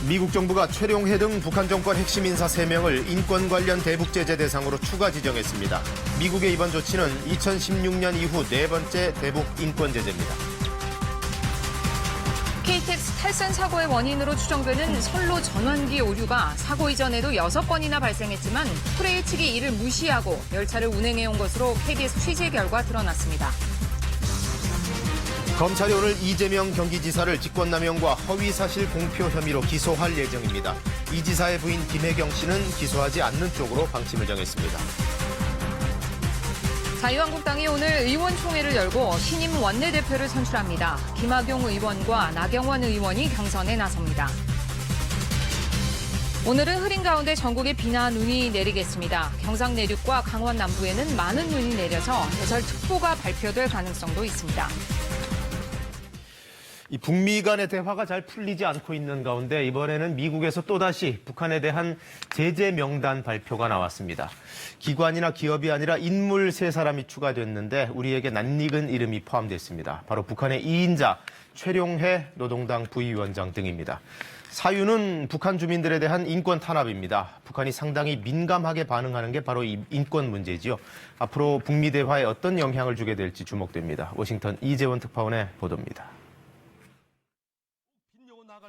미국 정부가 최룡해 등 북한 정권 핵심 인사 3명을 인권 관련 대북 제재 대상으로 추가 지정했습니다. 미국의 이번 조치는 2016년 이후 4번째 대북 인권 제재입니다. KTX 탈선 사고의 원인으로 추정되는 선로 전원기 오류가 사고 이전에도 6번이나 발생했지만 프레일 측이 이를 무시하고 열차를 운행해온 것으로 KBS 취재 결과 드러났습니다. 검찰이 오늘 이재명 경기지사를 직권남용과 허위사실 공표 혐의로 기소할 예정입니다. 이 지사의 부인 김혜경 씨는 기소하지 않는 쪽으로 방침을 정했습니다. 자유한국당이 오늘 의원총회를 열고 신임 원내대표를 선출합니다. 김학용 의원과 나경원 의원이 경선에 나섭니다. 오늘은 흐린 가운데 전국에 비나 눈이 내리겠습니다. 경상 내륙과 강원 남부에는 많은 눈이 내려서 대설특보가 발표될 가능성도 있습니다. 이 북미 간의 대화가 잘 풀리지 않고 있는 가운데 이번에는 미국에서 또다시 북한에 대한 제재 명단 발표가 나왔습니다. 기관이나 기업이 아니라 인물 3사람이 추가됐는데 우리에게 낯익은 이름이 포함됐습니다. 바로 북한의 2인자 최룡해 노동당 부위원장 등입니다. 사유는 북한 주민들에 대한 인권 탄압입니다. 북한이 상당히 민감하게 반응하는 게 바로 이 인권 문제지요. 앞으로 북미 대화에 어떤 영향을 주게 될지 주목됩니다. 워싱턴 이재원 특파원의 보도입니다.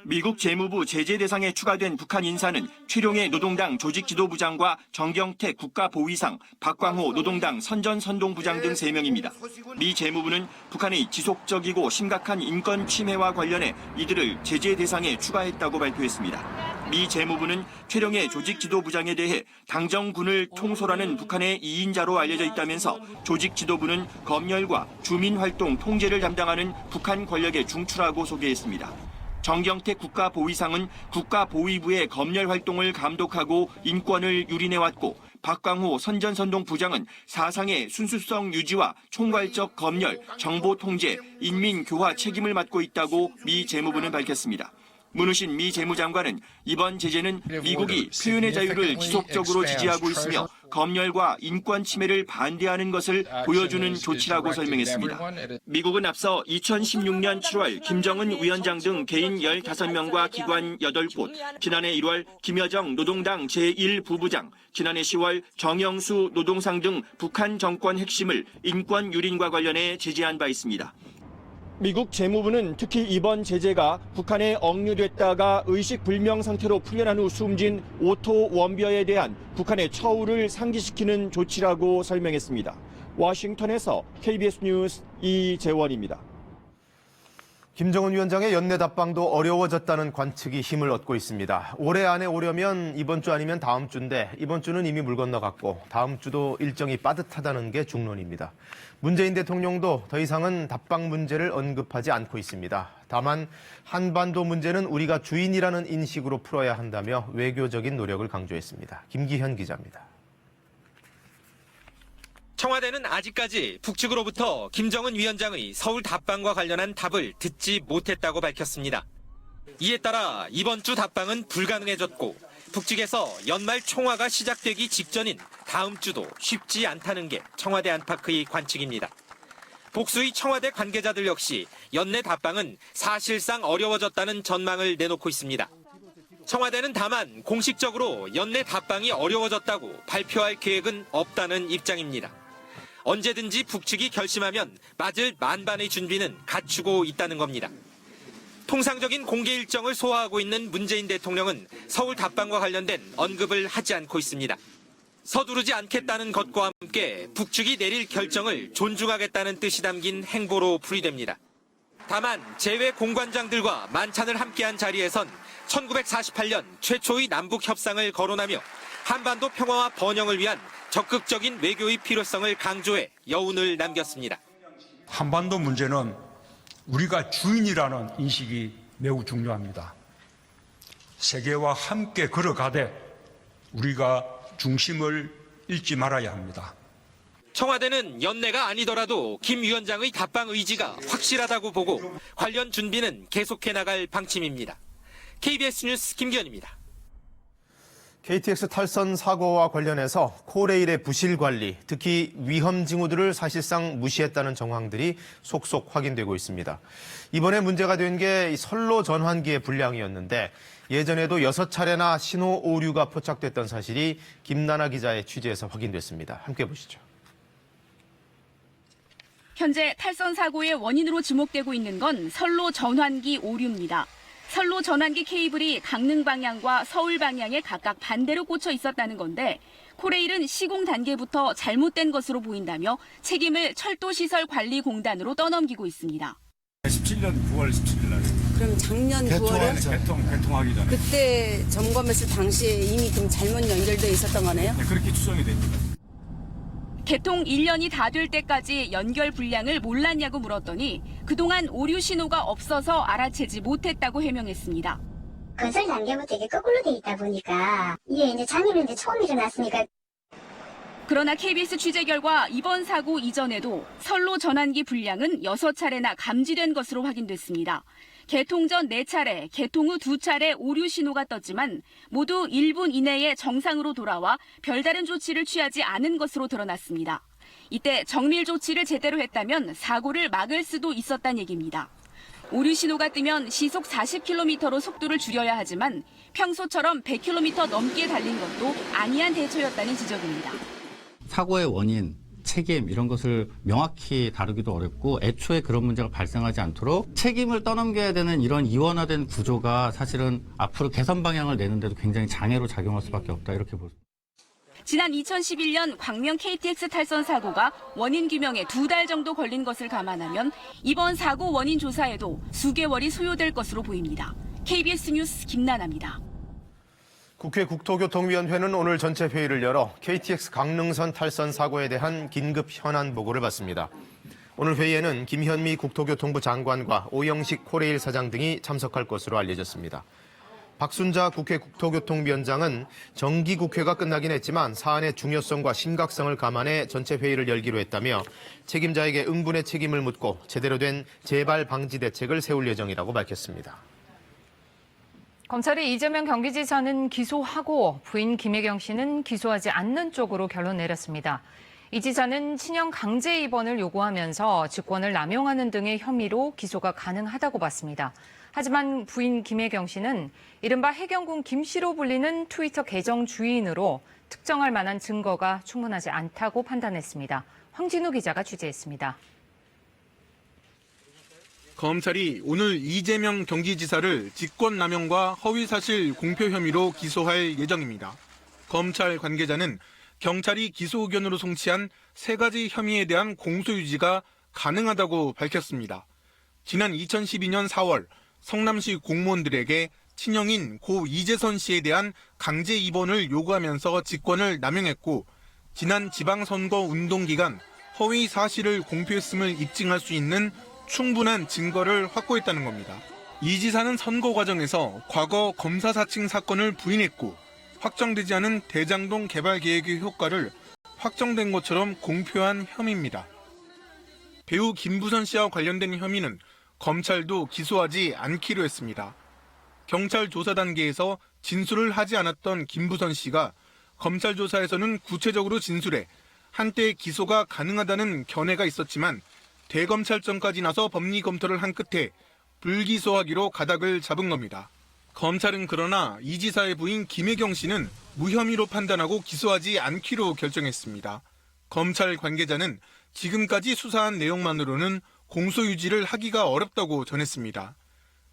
미국 재무부 제재 대상에 추가된 북한 인사는 최룡해 노동당 조직지도부장과 정경태 국가보위상, 박광호 노동당 선전선동부장 등 3명입니다. 미 재무부는 북한의 지속적이고 심각한 인권 침해와 관련해 이들을 제재 대상에 추가했다고 발표했습니다. 미 재무부는 최룡해 조직지도부장에 대해 당정군을 통솔하는 북한의 2인자로 알려져 있다면서 조직지도부는 검열과 주민활동 통제를 담당하는 북한 권력의 중추라고 소개했습니다. 정경태 국가보위상은 국가보위부의 검열 활동을 감독하고 인권을 유린해왔고 박광호 선전선동부장은 사상의 순수성 유지와 총괄적 검열, 정보 통제, 인민 교화 책임을 맡고 있다고 미 재무부는 밝혔습니다. 문우신 미 재무장관은 이번 제재는 미국이 표현의 자유를 지속적으로 지지하고 있으며 검열과 인권 침해를 반대하는 것을 보여주는 조치라고 설명했습니다. 미국은 앞서 2016년 7월 김정은 위원장 등 개인 15명과 기관 8곳, 지난해 1월 김여정 노동당 제1부부장, 지난해 10월 정영수 노동상 등 북한 정권 핵심을 인권 유린과 관련해 제재한 바 있습니다. 미국 재무부는 특히 이번 제재가 북한에 억류됐다가 의식불명 상태로 풀려난 후 숨진 오토 원벼에 대한 북한의 처우를 상기시키는 조치라고 설명했습니다. 워싱턴에서 KBS 뉴스 이재원입니다. 김정은 위원장의 연내 답방도 어려워졌다는 관측이 힘을 얻고 있습니다. 올해 안에 오려면 이번 주 아니면 다음 주인데 이번 주는 이미 물 건너갔고 다음 주도 일정이 빠듯하다는 게 중론입니다. 문재인 대통령도 더 이상은 답방 문제를 언급하지 않고 있습니다. 다만 한반도 문제는 우리가 주인이라는 인식으로 풀어야 한다며 외교적인 노력을 강조했습니다. 김기현 기자입니다. 청와대는 아직까지 북측으로부터 김정은 위원장의 서울 답방과 관련한 답을 듣지 못했다고 밝혔습니다. 이에 따라 이번 주 답방은 불가능해졌고 북측에서 연말 총화가 시작되기 직전인 다음 주도 쉽지 않다는 게 청와대 안팎의 관측입니다. 복수의 청와대 관계자들 역시 연내 답방은 사실상 어려워졌다는 전망을 내놓고 있습니다. 청와대는 다만 공식적으로 연내 답방이 어려워졌다고 발표할 계획은 없다는 입장입니다. 언제든지 북측이 결심하면 맞을 만반의 준비는 갖추고 있다는 겁니다. 통상적인 공개 일정을 소화하고 있는 문재인 대통령은 서울 답방과 관련된 언급을 하지 않고 있습니다. 서두르지 않겠다는 것과 함께 북측이 내릴 결정을 존중하겠다는 뜻이 담긴 행보로 풀이됩니다. 다만 재외 공관장들과 만찬을 함께한 자리에선 1948년 최초의 남북 협상을 거론하며 한반도 평화와 번영을 위한 적극적인 외교의 필요성을 강조해 여운을 남겼습니다. 한반도 문제는 우리가 주인이라는 인식이 매우 중요합니다. 세계와 함께 걸어가되 우리가 중심을 잃지 말아야 합니다. 청와대는 연내가 아니더라도 김 위원장의 답방 의지가 확실하다고 보고 관련 준비는 계속해 나갈 방침입니다. KBS 뉴스 김기현입니다. KTX 탈선 사고와 관련해서 코레일의 부실 관리, 특히 위험 징후들을 사실상 무시했다는 정황들이 속속 확인되고 있습니다. 이번에 문제가 된 게 선로 전환기의 불량이었는데 예전에도 6차례나 신호 오류가 포착됐던 사실이 김나나 기자의 취재에서 확인됐습니다. 함께 보시죠. 현재 탈선 사고의 원인으로 지목되고 있는 건 선로 전환기 오류입니다. 선로 전환기 케이블이 강릉 방향과 서울 방향에 각각 반대로 꽂혀 있었다는 건데 코레일은 시공 단계부터 잘못된 것으로 보인다며 책임을 철도시설관리공단으로 떠넘기고 있습니다. 17년 9월 17일 날 그럼 작년 9월에 개통하기 전에 그때 점검했을 당시에 이미 그럼 잘못 연결돼 있었던 거네요? 네, 그렇게 추정이 됩니다. 개통 1년이 다 될 때까지 연결 불량을 몰랐냐고 물었더니 그동안 오류 신호가 없어서 알아채지 못했다고 해명했습니다. 건설 단계부터 이게 거꾸로 돼 있다 보니까 이게 이제 장애물이 이제 처음 일어났으니까. 그러나 KBS 취재 결과 이번 사고 이전에도 선로 전환기 불량은 6차례나 감지된 것으로 확인됐습니다. 개통 전 4차례, 개통 후 2차례 오류 신호가 떴지만 모두 1분 이내에 정상으로 돌아와 별다른 조치를 취하지 않은 것으로 드러났습니다. 이때 정밀 조치를 제대로 했다면 사고를 막을 수도 있었다는 얘기입니다. 오류 신호가 뜨면 시속 40km로 속도를 줄여야 하지만 평소처럼 100km 넘게 달린 것도 안이한 대처였다는 지적입니다. 사고의 원인, 책임 이런 것을 명확히 다루기도 어렵고 애초에 그런 문제가 발생하지 않도록 책임을 떠넘겨야 되는 이런 이원화된 구조가 사실은 앞으로 개선 방향을 내는데도 굉장히 장애로 작용할 수밖에 없다 이렇게 볼 수 있습니다. 지난 2011년 광명 KTX 탈선 사고가 원인 규명에 2달 정도 걸린 것을 감안하면 이번 사고 원인 조사에도 수개월이 소요될 것으로 보입니다. KBS 뉴스 김나나입니다. 국회 국토교통위원회는 오늘 전체 회의를 열어 KTX 강릉선 탈선 사고에 대한 긴급 현안 보고를 받습니다. 오늘 회의에는 김현미 국토교통부 장관과 오영식 코레일 사장 등이 참석할 것으로 알려졌습니다. 박순자 국회 국토교통위원장은 정기국회가 끝나긴 했지만 사안의 중요성과 심각성을 감안해 전체 회의를 열기로 했다며 책임자에게 응분의 책임을 묻고 제대로 된 재발 방지 대책을 세울 예정이라고 밝혔습니다. 검찰이 이재명 경기지사는 기소하고 부인 김혜경 씨는 기소하지 않는 쪽으로 결론 내렸습니다. 이 지사는 친형 강제 입원을 요구하면서 직권을 남용하는 등의 혐의로 기소가 가능하다고 봤습니다. 하지만 부인 김혜경 씨는 이른바 해경군 김씨로 불리는 트위터 계정 주인으로 특정할 만한 증거가 충분하지 않다고 판단했습니다. 황진우 기자가 취재했습니다. 검찰이 오늘 이재명 경기지사를 직권남용과 허위사실 공표 혐의로 기소할 예정입니다. 검찰 관계자는 경찰이 기소 의견으로 송치한 3가지 혐의에 대한 공소유지가 가능하다고 밝혔습니다. 지난 2012년 4월 성남시 공무원들에게 친형인 고 이재선 씨에 대한 강제 입원을 요구하면서 직권을 남용했고 지난 지방선거 운동 기간 허위 사실을 공표했음을 입증할 수 있는 충분한 증거를 확보했다는 겁니다. 이 지사는 선거 과정에서 과거 검사 사칭 사건을 부인했고 확정되지 않은 대장동 개발 계획의 효과를 확정된 것처럼 공표한 혐의입니다. 배우 김부선 씨와 관련된 혐의는 검찰도 기소하지 않기로 했습니다. 경찰 조사 단계에서 진술을 하지 않았던 김부선 씨가 검찰 조사에서는 구체적으로 진술해 한때 기소가 가능하다는 견해가 있었지만 대검찰청까지 나서 법리 검토를 한 끝에 불기소하기로 가닥을 잡은 겁니다. 검찰은 그러나 이 지사의 부인 김혜경 씨는 무혐의로 판단하고 기소하지 않기로 결정했습니다. 검찰 관계자는 지금까지 수사한 내용만으로는 공소유지를 하기가 어렵다고 전했습니다.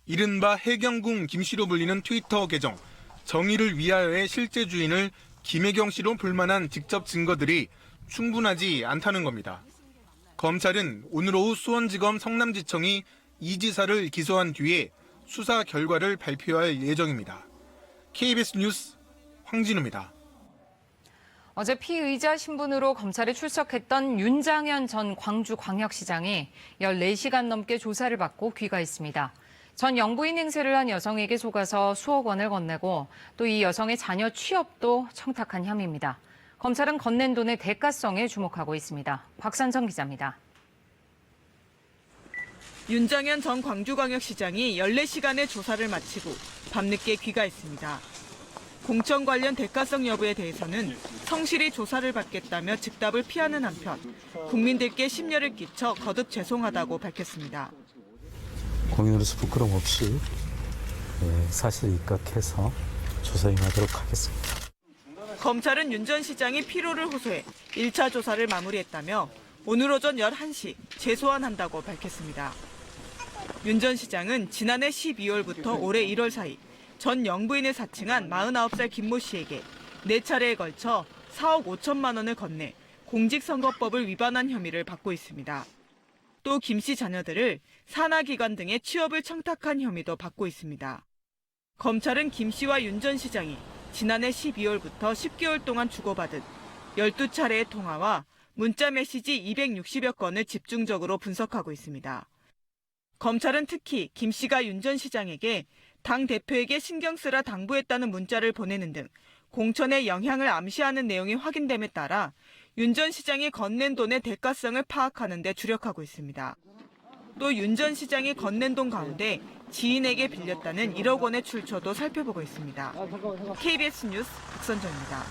이른바 해경궁 김씨로 불리는 트위터 계정 정의를 위하여의 실제 주인을 김혜경 씨로 불만한 직접 증거들이 충분하지 않다는 겁니다. 검찰은 오늘 오후 수원지검 성남지청이 이 지사를 기소한 뒤에 수사 결과를 발표할 예정입니다. KBS 뉴스 황진우입니다. 어제 피의자 신분으로 검찰에 출석했던 윤장현 전 광주광역시장이 14시간 넘게 조사를 받고 귀가했습니다. 전 영부인 행세를 한 여성에게 속아서 수억 원을 건네고 또 이 여성의 자녀 취업도 청탁한 혐의입니다. 검찰은 건넨 돈의 대가성에 주목하고 있습니다. 박선정 기자입니다. 윤장현 전 광주광역시장이 14시간의 조사를 마치고 밤늦게 귀가했습니다. 공천 관련 대가성 여부에 대해서는 성실히 조사를 받겠다며 즉답을 피하는 한편 국민들께 심려를 끼쳐 거듭 죄송하다고 밝혔습니다. 공인으로서 부끄럼 없이 사실에 입각해서 조사 임하도록 하겠습니다. 검찰은 윤 전 시장이 피로를 호소해 1차 조사를 마무리했다며 오늘 오전 11시 재소환한다고 밝혔습니다. 윤 전 시장은 지난해 12월부터 올해 1월 사이 전 영부인을 사칭한 49살 김모 씨에게 4차례에 걸쳐 4억 5천만 원을 건네 공직선거법을 위반한 혐의를 받고 있습니다. 또 김 씨 자녀들을 산하기관 등의 취업을 청탁한 혐의도 받고 있습니다. 검찰은 김 씨와 윤 전 시장이 지난해 12월부터 10개월 동안 주고받은 12차례의 통화와 문자 메시지 260여 건을 집중적으로 분석하고 있습니다. 검찰은 특히 김 씨가 윤 전 시장에게 당 대표에게 신경 쓰라 당부했다는 문자를 보내는 등 공천에 영향을 암시하는 내용이 확인됨에 따라 윤 전 시장이 건넨 돈의 대가성을 파악하는 데 주력하고 있습니다. 또 윤 전 시장이 건넨 돈 가운데 지인에게 빌렸다는 1억 원의 출처도 살펴보고 있습니다. KBS 뉴스 박선정입니다.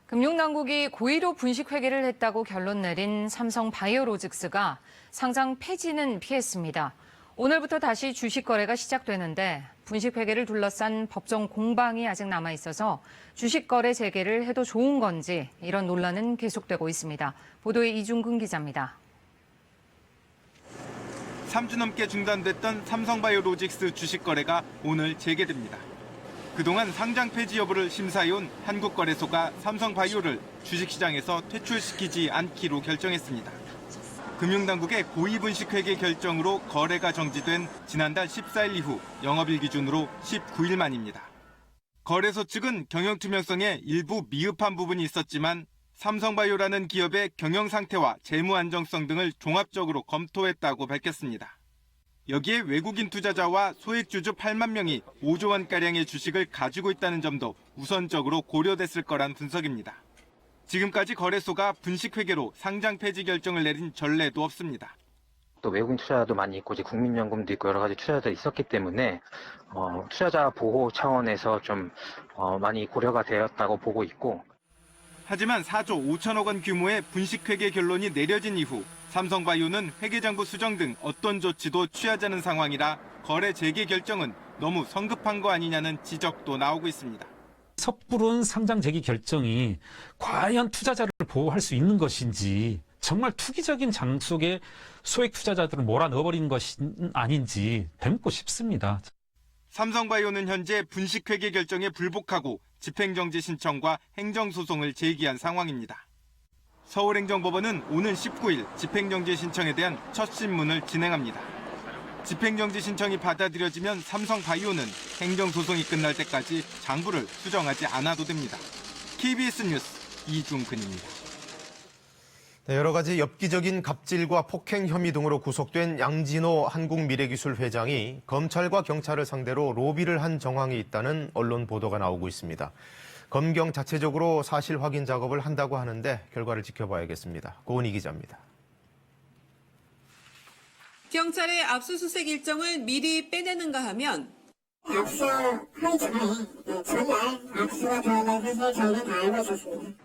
금융당국이 고의로 분식회계를 했다고 결론 내린 삼성바이오로직스가 상장 폐지는 피했습니다. 오늘부터 다시 주식 거래가 시작되는데 분식회계를 둘러싼 법정 공방이 아직 남아있어서 주식 거래 재개를 해도 좋은 건지 이런 논란은 계속되고 있습니다. 보도에 이중근 기자입니다. 3주 넘게 중단됐던 삼성바이오로직스 주식 거래가 오늘 재개됩니다. 그동안 상장 폐지 여부를 심사해온 한국거래소가 삼성바이오를 주식시장에서 퇴출시키지 않기로 결정했습니다. 금융당국의 고의분식회계 결정으로 거래가 정지된 지난달 14일 이후 영업일 기준으로 19일 만입니다. 거래소 측은 경영투명성에 일부 미흡한 부분이 있었지만 삼성바이오라는 기업의 경영 상태와 재무 안정성 등을 종합적으로 검토했다고 밝혔습니다. 여기에 외국인 투자자와 소액주주 8만 명이 5조 원가량의 주식을 가지고 있다는 점도 우선적으로 고려됐을 거란 분석입니다. 지금까지 거래소가 분식회계로 상장 폐지 결정을 내린 전례도 없습니다. 또 외국인 투자자도 많이 있고 이제 국민연금도 있고 여러 가지 투자자들이 있었기 때문에 투자자 보호 차원에서 좀 많이 고려가 되었다고 보고 있고. 하지만 4조 5천억 원 규모의 분식회계 결론이 내려진 이후 삼성바이오는 회계장부 수정 등 어떤 조치도 취하자는 상황이라 거래 재개 결정은 너무 성급한 거 아니냐는 지적도 나오고 있습니다. 섣부른 상장 재개 결정이 과연 투자자를 보호할 수 있는 것인지 정말 투기적인 장 속에 소액 투자자들을 몰아넣어버리는 것이 아닌지 되묻고 싶습니다. 삼성바이오는 현재 분식회계 결정에 불복하고 집행정지 신청과 행정소송을 제기한 상황입니다. 서울행정법원은 오는 19일 집행정지 신청에 대한 첫 신문을 진행합니다. 집행정지 신청이 받아들여지면 삼성바이오는 행정소송이 끝날 때까지 장부를 수정하지 않아도 됩니다. KBS 뉴스 이중근입니다. 네, 여러 가지 엽기적인 갑질과 폭행 혐의 등으로 구속된 양진호 한국미래기술 회장이 검찰과 경찰을 상대로 로비를 한 정황이 있다는 언론 보도가 나오고 있습니다. 검경 자체적으로 사실 확인 작업을 한다고 하는데 결과를 지켜봐야겠습니다. 고은희 기자입니다. 경찰의 압수수색 일정을 미리 빼내는가 하면 압수 허위 전화에 전날 압수가 들어간 사실 저희는 다 알고 있었습니다.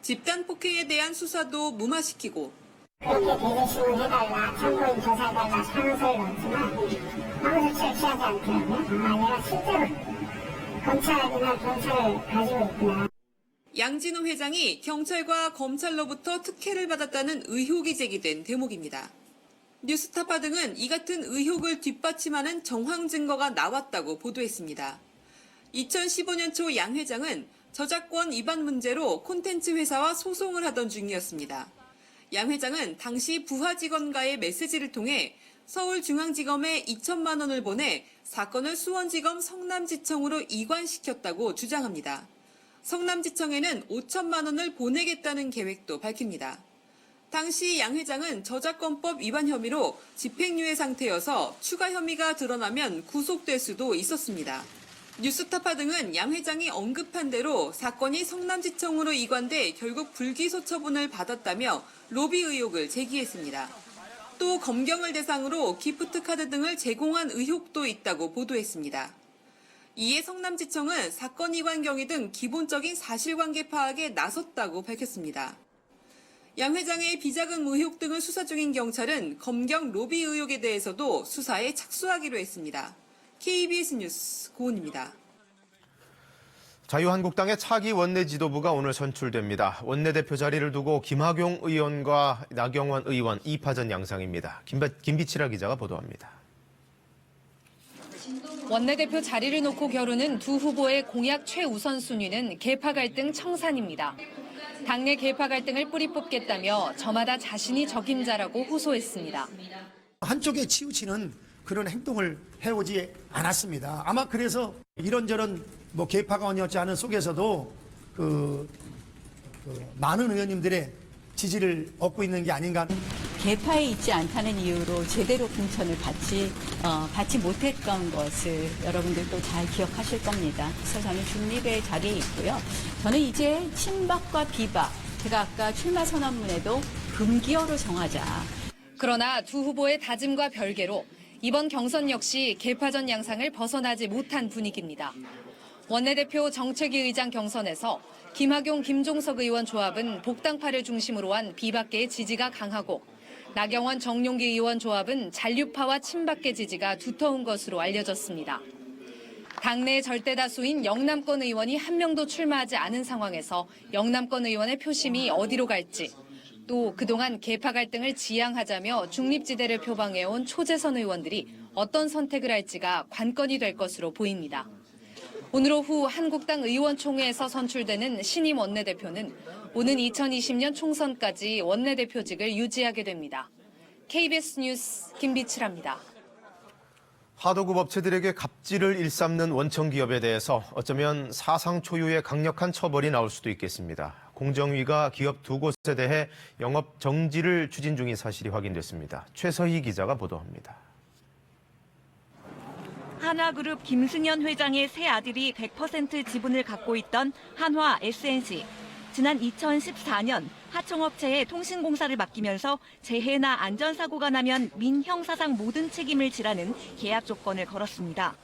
집단 폭행에 대한 수사도 무마시키고 그렇게 대대신문 해달라, 참고인 조사해달라 상소를 넣었지만 아무 조치를 취하지 않더라고요. 내가 실제로 검찰이나 경찰을 가지고 있구나. 양진호 회장이 경찰과 검찰로부터 특혜를 받았다는 의혹이 제기된 대목입니다. 뉴스타파 등은 이 같은 의혹을 뒷받침하는 정황 증거가 나왔다고 보도했습니다. 2015년 초 양 회장은 저작권 위반 문제로 콘텐츠 회사와 소송을 하던 중이었습니다. 양 회장은 당시 부하 직원과의 메시지를 통해 서울중앙지검에 2천만 원을 보내 사건을 수원지검 성남지청으로 이관시켰다고 주장합니다. 성남지청에는 5천만 원을 보내겠다는 계획도 밝힙니다. 당시 양 회장은 저작권법 위반 혐의로 집행유예 상태여서 추가 혐의가 드러나면 구속될 수도 있었습니다. 뉴스타파 등은 양 회장이 언급한 대로 사건이 성남지청으로 이관돼 결국 불기소 처분을 받았다며 로비 의혹을 제기했습니다. 또 검경을 대상으로 기프트 카드 등을 제공한 의혹도 있다고 보도했습니다. 이에 성남지청은 사건 이관 경위 등 기본적인 사실관계 파악에 나섰다고 밝혔습니다. 양 회장의 비자금 의혹 등을 수사 중인 경찰은 검경 로비 의혹에 대해서도 수사에 착수하기로 했습니다. KBS 뉴스 고은입니다. 자유한국당의 차기 원내 지도부가 오늘 선출됩니다. 원내대표 자리를 두고 김학용 의원과 나경원 의원 2파전 양상입니다. 김비치라 기자가 보도합니다. 원내대표 자리를 놓고 겨루는 두 후보의 공약 최우선 순위는 계파 갈등 청산입니다. 당내 계파 갈등을 뿌리 뽑겠다며 저마다 자신이 적임자라고 호소했습니다. 한쪽에 치우치는 그런 행동을 해오지 않았습니다. 아마 그래서 이런저런 계파가 언짢지 않은 속에서도 많은 의원님들의 지지를 얻고 있는 게 아닌가. 계파에 있지 않다는 이유로 제대로 공천을 받지 못했던 것을 여러분들도 잘 기억하실 겁니다. 그래서 저는 중립의 자리에 있고요. 저는 이제 친박과 비박, 제가 아까 출마 선언문에도 금기어로 정하자. 그러나 두 후보의 다짐과 별개로 이번 경선 역시 계파전 양상을 벗어나지 못한 분위기입니다. 원내대표 정책위 의장 경선에서 김학용, 김종석 의원 조합은 복당파를 중심으로 한 비박계의 지지가 강하고 나경원, 정용기 의원 조합은 잔류파와 친박계 지지가 두터운 것으로 알려졌습니다. 당내 절대 다수인 영남권 의원이 한 명도 출마하지 않은 상황에서 영남권 의원의 표심이 어디로 갈지, 또 그동안 계파 갈등을 지양하자며 중립지대를 표방해온 초재선 의원들이 어떤 선택을 할지가 관건이 될 것으로 보입니다. 오늘 오후 한국당 의원총회에서 선출되는 신임 원내대표는 오는 2020년 총선까지 원내대표직을 유지하게 됩니다. KBS 뉴스 김비치라입니다. 하도급 업체들에게 갑질을 일삼는 원청 기업에 대해서 어쩌면 사상 초유의 강력한 처벌이 나올 수도 있겠습니다. 공정위가 기업 두 곳에 대해 영업 정지를 추진 중인 사실이 확인됐습니다. 최서희 기자가 보도합니다. 한화그룹 김승현 회장의 세 아들이 100% 지분을 갖고 있던 한화 SNC. 지난 2014년 하청업체에 통신공사를 맡기면서 재해나 안전사고가 나면 민형사상 모든 책임을 지라는 계약 조건을 걸었습니다.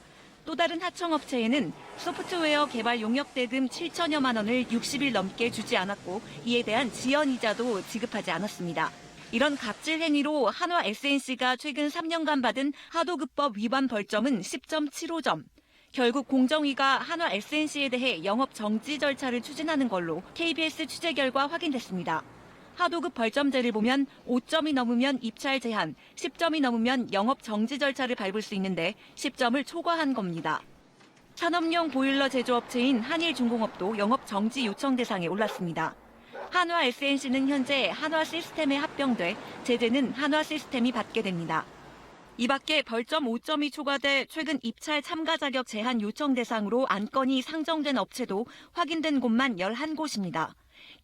또 다른 하청업체에는 소프트웨어 개발 용역 대금 7천여만 원을 60일 넘게 주지 않았고 이에 대한 지연이자도 지급하지 않았습니다. 이런 갑질 행위로 한화 SNC가 최근 3년간 받은 하도급법 위반 벌점은 10.75점. 결국 공정위가 한화 SNC에 대해 영업 정지 절차를 추진하는 걸로 KBS 취재 결과 확인됐습니다. 하도급 벌점제를 보면 5점이 넘으면 입찰 제한, 10점이 넘으면 영업 정지 절차를 밟을 수 있는데 10점을 초과한 겁니다. 산업용 보일러 제조업체인 한일중공업도 영업 정지 요청 대상에 올랐습니다. 한화 SNC는 현재 한화 시스템에 합병돼 제재는 한화 시스템이 받게 됩니다. 이 밖에 벌점 5점이 초과돼 최근 입찰 참가 자격 제한 요청 대상으로 안건이 상정된 업체도 확인된 곳만 11곳입니다.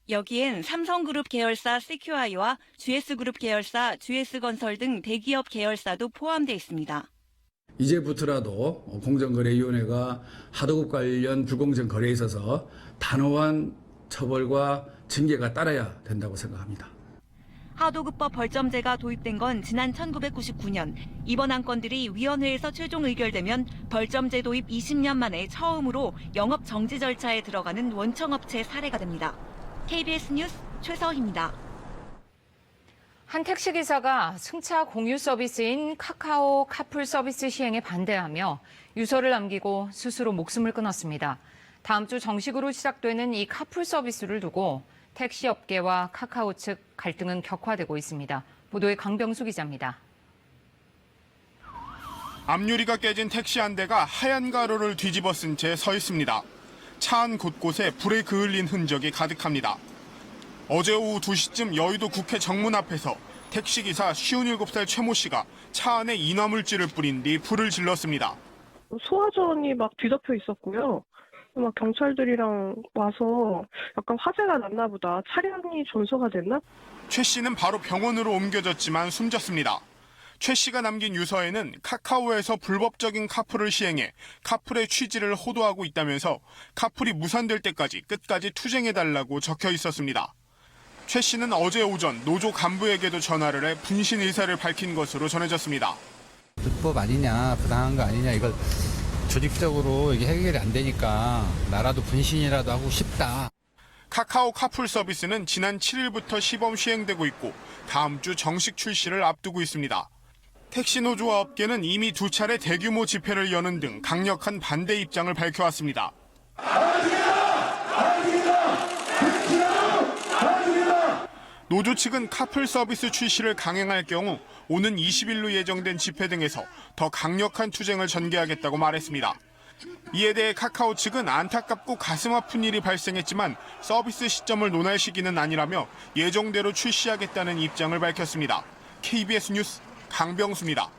여기엔 삼성그룹 계열사 CQI와 GS그룹 계열사 GS건설 등 대기업 계열사도 포함되어 있습니다. 이제부터라도 공정거래위원회가 하도급 관련 불공정 거래에 있어서 단호한 처벌과 징계가 따라야 된다고 생각합니다. 하도급법 벌점제가 도입된 건 지난 1999년, 이번 안건들이 위원회에서 최종 의결되면 벌점제 도입 20년 만에 처음으로 영업 정지 절차에 들어가는 원청업체 사례가 됩니다. KBS 뉴스 최서희입니다. 한 택시기사가 승차 공유 서비스인 카카오 카풀 서비스 시행에 반대하며 유서를 남기고 스스로 목숨을 끊었습니다. 다음 주 정식으로 시작되는 이 카풀 서비스를 두고 택시 업계와 카카오 측 갈등은 격화되고 있습니다. 보도에 강병수 기자입니다. 앞유리가 깨진 택시 한 대가 하얀 가루를 뒤집어 쓴 채 서 있습니다. 차 안 곳곳에 브레이크 흘린 흔적이 가득합니다. 어제 오후 2시쯤 여의도 국회 정문 앞에서 택시기사 57살 최모 씨가 차 안에 인화물질을 뿌린 뒤 불을 질렀습니다. 소화전이 막 뒤덮여 있었고요. 막 경찰들이랑 와서 약간 화재가 났나 보다. 차량이 전소가 됐나? 최 씨는 바로 병원으로 옮겨졌지만 숨졌습니다. 최 씨가 남긴 유서에는 카카오에서 불법적인 카풀을 시행해 카풀의 취지를 호도하고 있다면서 카풀이 무산될 때까지 끝까지 투쟁해달라고 적혀 있었습니다. 최 씨는 어제 오전 노조 간부에게도 전화를 해 분신 의사를 밝힌 것으로 전해졌습니다. 불법 아니냐, 부당한 거 아니냐 이걸 조직적으로 이게 해결이 안 되니까 나라도 분신이라도 하고 싶다. 카카오 카풀 서비스는 지난 7일부터 시범 시행되고 있고 다음 주 정식 출시를 앞두고 있습니다. 택시노조와 업계는 이미 2차례 대규모 집회를 여는 등 강력한 반대 입장을 밝혀왔습니다. 노조 측은 카풀 서비스 출시를 강행할 경우 오는 20일로 예정된 집회 등에서 더 강력한 투쟁을 전개하겠다고 말했습니다. 이에 대해 카카오 측은 안타깝고 가슴 아픈 일이 발생했지만 서비스 시점을 논할 시기는 아니라며 예정대로 출시하겠다는 입장을 밝혔습니다. KBS 뉴스 강병수입니다.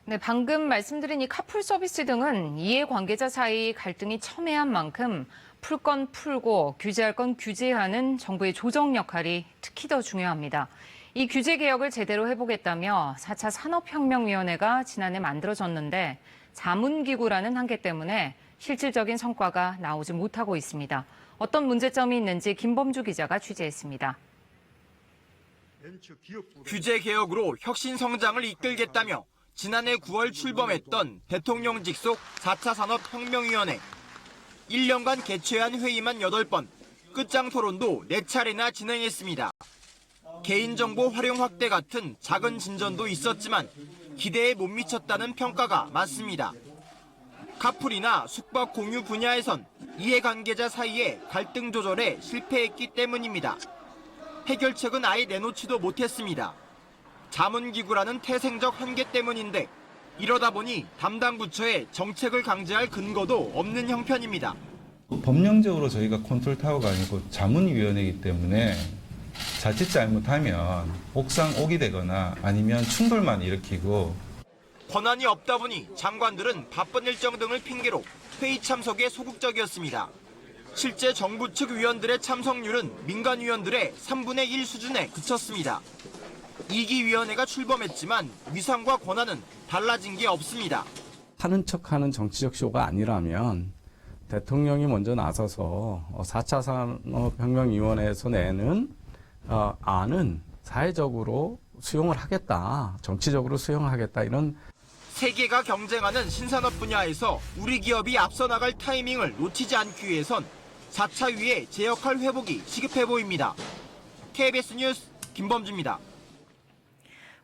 네, 방금 말씀드린 이 카풀 서비스 등은 이해관계자 사이 갈등이 첨예한 만큼 풀 건 풀고 규제할 건 규제하는 정부의 조정 역할이 특히 더 중요합니다. 이 규제 개혁을 제대로 해보겠다며 4차 산업혁명위원회가 지난해 만들어졌는데 자문기구라는 한계 때문에 실질적인 성과가 나오지 못하고 있습니다. 어떤 문제점이 있는지 김범주 기자가 취재했습니다. 규제 개혁으로 혁신 성장을 이끌겠다며 지난해 9월 출범했던 대통령 직속 4차 산업혁명위원회. 1년간 개최한 회의만 8번, 끝장 토론도 4차례나 진행했습니다. 개인정보 활용 확대 같은 작은 진전도 있었지만 기대에 못 미쳤다는 평가가 많습니다. 카풀이나 숙박 공유 분야에선 이해관계자 사이에 갈등 조절에 실패했기 때문입니다. 해결책은 아예 내놓지도 못했습니다. 자문기구라는 태생적 한계 때문인데 이러다 보니 담당 부처에 정책을 강제할 근거도 없는 형편입니다. 법령적으로 저희가 컨트롤 타워가 아니고 자문위원회이기 때문에 자칫 잘못하면 옥상 옥이 되거나 아니면 충돌만 일으키고 권한이 없다 보니 장관들은 바쁜 일정 등을 핑계로 회의 참석에 소극적이었습니다. 실제 정부 측 위원들의 참석률은 민간 위원들의 3분의 1 수준에 그쳤습니다. 2기 위원회가 출범했지만 위상과 권한은 달라진 게 없습니다. 하는 척하는 정치적 쇼가 아니라면 대통령이 먼저 나서서 4차 산업혁명위원회에서 내는 안은 사회적으로 수용을 하겠다, 정치적으로 수용하겠다 이런 세계가 경쟁하는 신산업 분야에서 우리 기업이 앞서 나갈 타이밍을 놓치지 않기 위해선 4차 위의 제 역할 회복이 시급해 보입니다. KBS 뉴스 김범주입니다.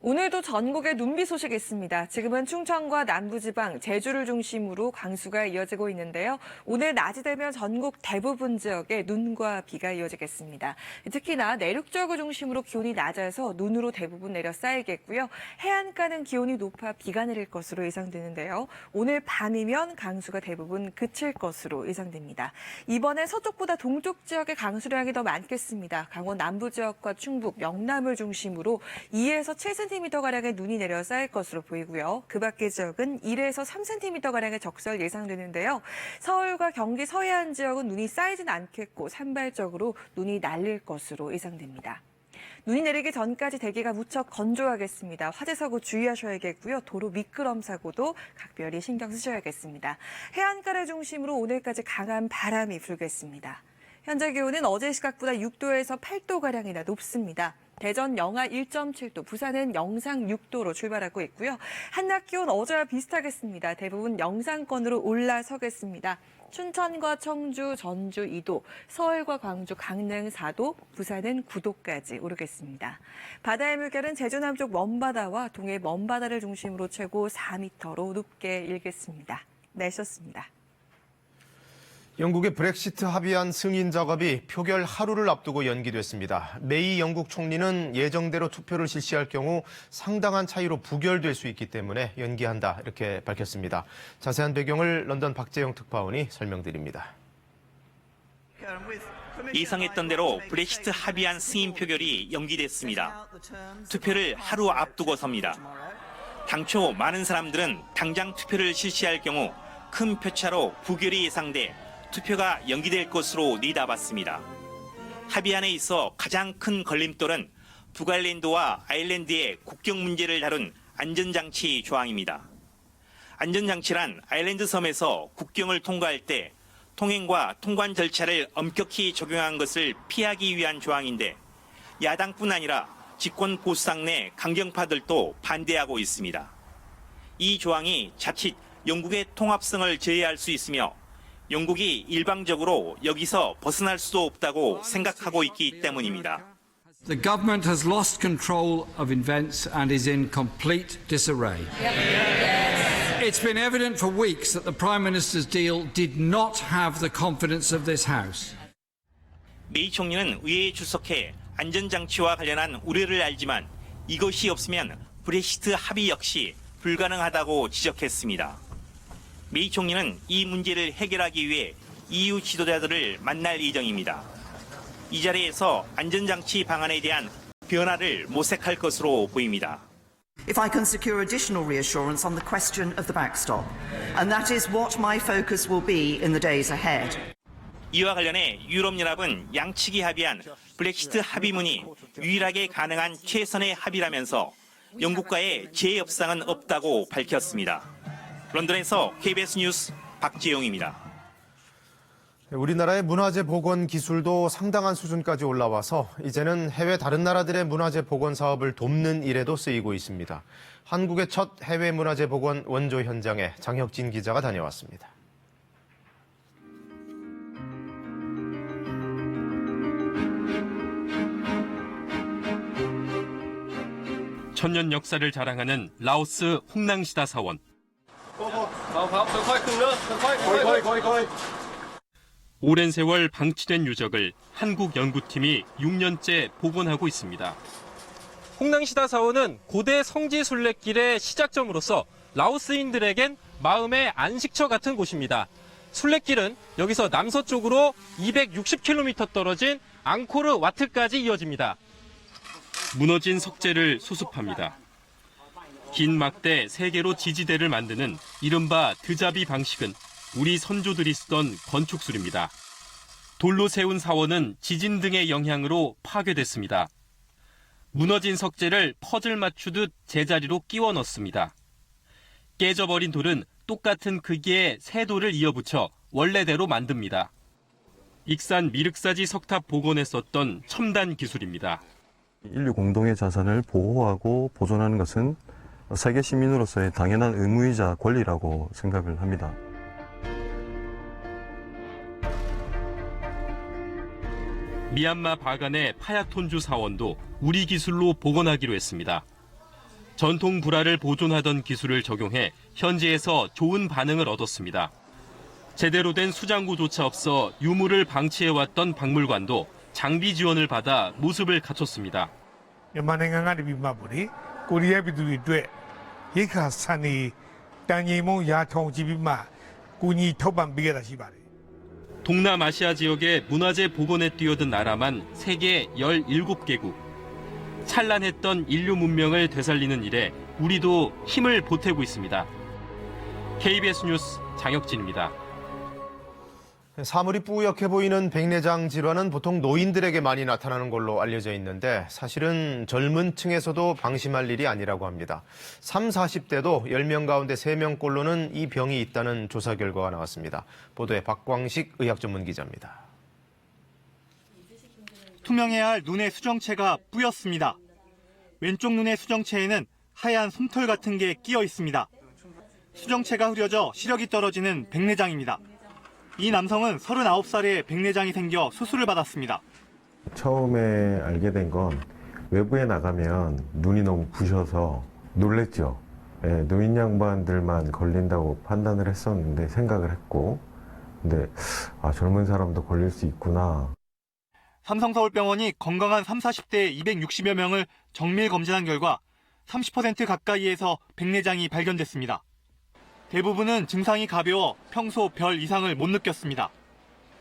오늘도 전국에 눈비 소식이 있습니다. 지금은 충청과 남부지방, 제주를 중심으로 강수가 이어지고 있는데요. 오늘 낮이 되면 전국 대부분 지역에 눈과 비가 이어지겠습니다. 특히나 내륙 지역을 중심으로 기온이 낮아서 눈으로 대부분 내려 쌓이겠고요. 해안가는 기온이 높아 비가 내릴 것으로 예상되는데요. 오늘 밤이면 강수가 대부분 그칠 것으로 예상됩니다. 이번엔 서쪽보다 동쪽 지역에 강수량이 더 많겠습니다. 강원 남부 지역과 충북, 영남을 중심으로 2에서 7cm가량의 눈이 내려 쌓일 것으로 보이고요. 그 밖의 지역은 1에서 3cm가량의 적설 예상되는데요. 서울과 경기 서해안 지역은 눈이 쌓이진 않겠고 산발적으로 눈이 날릴 것으로 예상됩니다. 눈이 내리기 전까지 대기가 무척 건조하겠습니다. 화재 사고 주의하셔야겠고요. 도로 미끄럼 사고도 각별히 신경 쓰셔야겠습니다. 해안가를 중심으로 오늘까지 강한 바람이 불겠습니다. 현재 기온은 어제 시각보다 6도에서 8도가량이나 높습니다. 대전 영하 1.7도, 부산은 영상 6도로 출발하고 있고요. 한낮 기온 어제와 비슷하겠습니다. 대부분 영상권으로 올라서겠습니다. 춘천과 청주, 전주 2도, 서울과 광주, 강릉 4도, 부산은 9도까지 오르겠습니다. 바다의 물결은 제주 남쪽 먼바다와 동해 먼바다를 중심으로 최고 4m로 높게 일겠습니다. 날씨였습니다. 영국의 브렉시트 합의안 승인 작업이 표결 하루를 앞두고 연기됐습니다. 메이 영국 총리는 예정대로 투표를 실시할 경우 상당한 차이로 부결될 수 있기 때문에 연기한다 이렇게 밝혔습니다. 자세한 배경을 런던 박재영 특파원이 설명드립니다. 예상했던 대로 브렉시트 합의안 승인 표결이 연기됐습니다. 투표를 하루 앞두고서입니다. 당초 많은 사람들은 당장 투표를 실시할 경우 큰 표차로 부결이 예상돼 투표가 연기될 것으로 내다봤습니다. 합의안에 있어 가장 큰 걸림돌은 북아일랜드와 아일랜드의 국경 문제를 다룬 안전장치 조항입니다. 안전장치란 아일랜드 섬에서 국경을 통과할 때 통행과 통관 절차를 엄격히 적용한 것을 피하기 위한 조항인데 야당뿐 아니라 집권 보수당 내 강경파들도 반대하고 있습니다. 이 조항이 자칫 영국의 통합성을 제외할 수 있으며 영국이 일방적으로 여기서 벗어날 수도 없다고 생각하고 있기 때문입니다. The government has lost control of events and is in complete disarray. It's been evident for weeks that the Prime Minister's deal did not have the confidence of this House. 메이 총리는 의회에 출석해 안전장치와 관련한 우려를 알지만 이것이 없으면 브렉시트 합의 역시 불가능하다고 지적했습니다. 메이 총리는 이 문제를 해결하기 위해 EU 지도자들을 만날 예정입니다. 이 자리에서 안전장치 방안에 대한 변화를 모색할 것으로 보입니다. If I can secure additional reassurance on the question of the backstop, and that is what my focus will be in the days ahead. 이와 관련해 유럽연합은 양측이 합의한 브렉시트 합의문이 유일하게 가능한 최선의 합의라면서 영국과의 재협상은 없다고 밝혔습니다. 런던에서 KBS 뉴스 박지용입니다. 우리나라의 문화재 복원 기술도 상당한 수준까지 올라와서 이제는 해외 다른 나라들의 문화재 복원 사업을 돕는 일에도 쓰이고 있습니다. 한국의 첫 해외 문화재 복원 원조 현장에 장혁진 기자가 다녀왔습니다. 천년 역사를 자랑하는 라오스 홍낭시다 사원. 오랜 세월 방치된 유적을 한국 연구팀이 6년째 복원하고 있습니다. 홍낭시다 사원은 고대 성지 순례길의 시작점으로서 라오스인들에겐 마음의 안식처 같은 곳입니다. 순례길은 여기서 남서쪽으로 260km 떨어진 앙코르 와트까지 이어집니다. 무너진 석재를 수습합니다. 긴 막대 3개로 지지대를 만드는 이른바 드자비 방식은 우리 선조들이 쓰던 건축술입니다. 돌로 세운 사원은 지진 등의 영향으로 파괴됐습니다. 무너진 석재를 퍼즐 맞추듯 제자리로 끼워 넣습니다. 깨져버린 돌은 똑같은 크기의 새 돌을 이어붙여 원래대로 만듭니다. 익산 미륵사지 석탑 복원에 썼던 첨단 기술입니다. 인류 공동의 자산을 보호하고 보존하는 것은 세계 시민으로서의 당연한 의무이자 권리라고 생각을 합니다. 미얀마 바간의 파야톤주 사원도 우리 기술로 복원하기로 했습니다. 전통 불화를 보존하던 기술을 적용해 현지에서 좋은 반응을 얻었습니다. 제대로 된 수장구조차 없어 유물을 방치해왔던 박물관도 장비 지원을 받아 모습을 갖췄습니다. 동남아시아 지역의 문화재 복원에 뛰어든 나라만 세계 17개국. 찬란했던 인류 문명을 되살리는 일에 우리도 힘을 보태고 있습니다. KBS 뉴스 장혁진입니다. 사물이 뿌옇게 보이는 백내장 질환은 보통 노인들에게 많이 나타나는 걸로 알려져 있는데 사실은 젊은 층에서도 방심할 일이 아니라고 합니다. 30, 40대도 10명 가운데 3명꼴로는 이 병이 있다는 조사 결과가 나왔습니다. 보도에 박광식 의학 전문 기자입니다. 투명해야 할 눈의 수정체가 뿌옇습니다. 왼쪽 눈의 수정체에는 하얀 솜털 같은 게 끼어 있습니다. 수정체가 흐려져 시력이 떨어지는 백내장입니다. 이 남성은 39살에 백내장이 생겨 수술을 받았습니다. 처음에 알게 된 건 외부에 나가면 눈이 너무 부셔서 놀랬죠. 노인 양반들만 걸린다고 판단을 했었는데 생각을 했고 근데 젊은 사람도 걸릴 수 있구나. 삼성서울병원이 건강한 30, 40대 260여 명을 정밀 검진한 결과 30% 가까이에서 백내장이 발견됐습니다. 대부분은 증상이 가벼워 평소 별 이상을 못 느꼈습니다.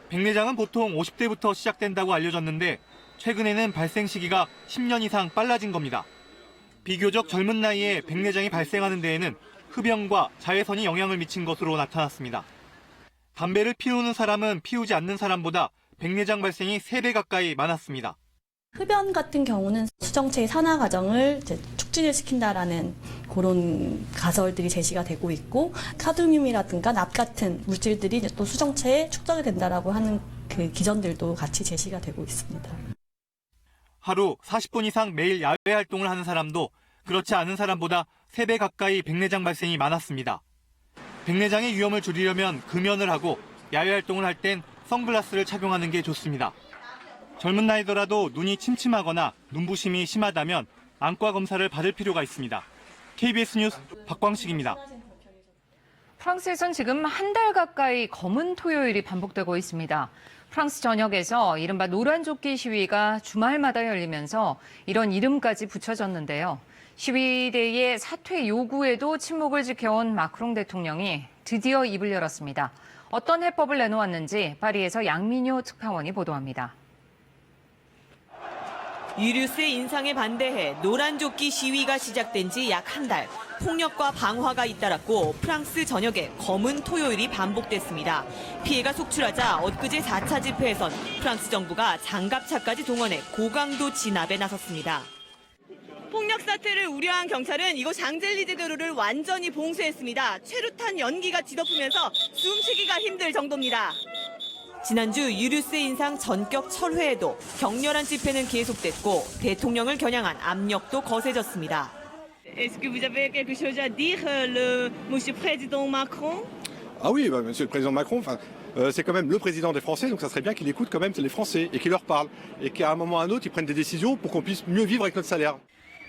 백내장은 보통 50대부터 시작된다고 알려졌는데 최근에는 발생 시기가 10년 이상 빨라진 겁니다. 비교적 젊은 나이에 백내장이 발생하는 데에는 흡연과 자외선이 영향을 미친 것으로 나타났습니다. 담배를 피우는 사람은 피우지 않는 사람보다 백내장 발생이 3배 가까이 많았습니다. 흡연 같은 경우는 수정체의 산화 과정을 촉진을 시킨다라는 그런 가설들이 제시가 되고 있고 카드뮴이라든가 납 같은 물질들이 또 수정체에 축적이 된다라고 하는 그 기전들도 같이 제시가 되고 있습니다. 하루 40분 이상 매일 야외 활동을 하는 사람도 그렇지 않은 사람보다 3배 가까이 백내장 발생이 많았습니다. 백내장의 위험을 줄이려면 금연을 하고 야외 활동을 할 땐 선글라스를 착용하는 게 좋습니다. 젊은 나이더라도 눈이 침침하거나 눈부심이 심하다면 안과 검사를 받을 필요가 있습니다. KBS 뉴스 박광식입니다. 프랑스에선 지금 한 달 가까이 검은 토요일이 반복되고 있습니다. 프랑스 전역에서 이른바 노란조끼 시위가 주말마다 열리면서 이런 이름까지 붙여졌는데요. 시위대의 사퇴 요구에도 침묵을 지켜온 마크롱 대통령이 드디어 입을 열었습니다. 어떤 해법을 내놓았는지 파리에서 양민효 특파원이 보도합니다. 유류세 인상에 반대해 노란조끼 시위가 시작된 지 약 한 달. 폭력과 방화가 잇따랐고 프랑스 전역에 검은 토요일이 반복됐습니다. 피해가 속출하자 엊그제 4차 집회에선 프랑스 정부가 장갑차까지 동원해 고강도 진압에 나섰습니다. 폭력 사태를 우려한 경찰은 이곳 샹젤리제 대로를 완전히 봉쇄했습니다. 최루탄 연기가 뒤덮으면서 숨쉬기가 힘들 정도입니다. 지난주 유류세 인상 전격 철회에도 격렬한 집회는 계속됐고 대통령을 겨냥한 압력도 거세졌습니다. Est-ce que vous avez quelque chose à dire, monsieur le président Macron? Ah oui, monsieur le président Macron, c'est quand même le président des Français, donc ça serait bien qu'il écoute quand même les Français et qu'il leur parle. Et qu'à un moment ou à un autre, ils prennent des décisions pour qu'on puisse mieux vivre avec notre salaire.